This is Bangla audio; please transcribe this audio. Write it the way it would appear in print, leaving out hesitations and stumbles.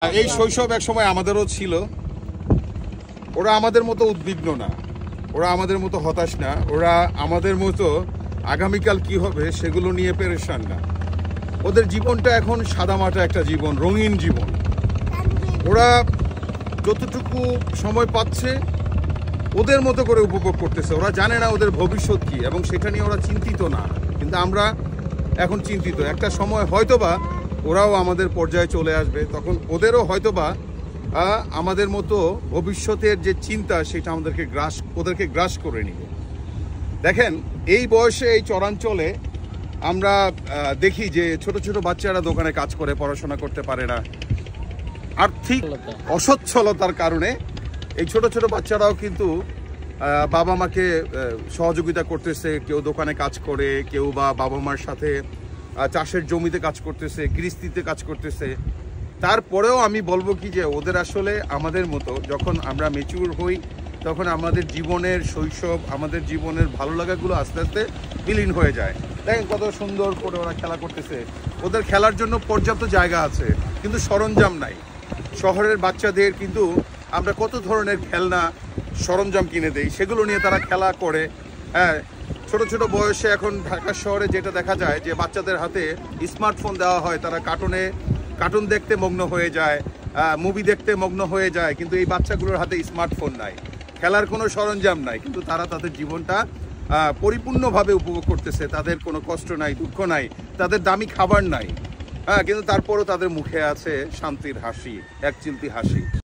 এই শৈশব এক সময় আমাদেরও ছিল। ওরা আমাদের মতো উদ্বিগ্ন না, ওরা আমাদের মতো হতাশ না, ওরা আমাদের মতো আগামীকাল কি হবে সেগুলো নিয়ে পেরেশান না। ওদের জীবনটা এখন সাদামাটা একটা জীবন, রঙিন জীবন। ওরা যতটুকু সময় পাচ্ছে ওদের মতো করে উপভোগ করতেছে। ওরা জানে না ওদের ভবিষ্যৎ কি, এবং সেটা নিয়ে ওরা চিন্তিত না। কিন্তু আমরা এখন চিন্তিত। একটা সময় হয়তোবা ওরাও আমাদের পর্যায়ে চলে আসবে, তখন ওদেরও হয়তোবা আমাদের মতো ভবিষ্যতের যে চিন্তা সেটা ওদেরকে গ্রাস করে নিবে। দেখেন, এই বয়সে এই চরাঞ্চলে আমরা দেখি যে ছোট ছোট বাচ্চারা দোকানে কাজ করে, পড়াশোনা করতে পারে না। আর্থিক অসচ্ছলতার কারণে এই ছোট ছোট বাচ্চারাও কিন্তু বাবা মাকে সহযোগিতা করতেছে। কেউ দোকানে কাজ করে, কেউ বা বাবা মার সাথে চাষের জমিতে কাজ করতেছে, গৃহস্থিতে কাজ করতেছে। তারপরেও আমি বলবো কি যে ওদের আসলে আমাদের মতো যখন আমরা ম্যাচিউর হই তখন আমাদের জীবনের শৈশব, আমাদের জীবনের ভালো লাগাগুলো আস্তে আস্তে বিলীন হয়ে যায়। দেখেন কত সুন্দর করে ওরা খেলা করতেছে। ওদের খেলার জন্য পর্যাপ্ত জায়গা আছে, কিন্তু সরঞ্জাম নাই। শহরের বাচ্চাদের কিন্তু আমরা কত ধরনের খেলনা সরঞ্জাম কিনে দেই, সেগুলো নিয়ে তারা খেলা করে। হ্যাঁ, ছোট ছোট বয়সে এখন ঢাকা শহরে যেটা দেখা যায় যে বাচ্চাদের হাতে স্মার্টফোন দেওয়া হয়, তারা কার্টুন দেখতে মগ্ন হয়ে যায়, মুভি দেখতে মগ্ন হয়ে যায়। কিন্তু এই বাচ্চাগুলোর হাতে স্মার্টফোন নাই, খেলার কোনো সরঞ্জাম নাই, কিন্তু তারা তাদের জীবনটা পরিপূর্ণভাবে উপভোগ করতেছে। তাদের কোনো কষ্ট নাই, দুঃখ নাই, তাদের দামি খাবার নাই, কিন্তু তারপরও তাদের মুখে আছে শান্তির হাসি, একচিলতি হাসি।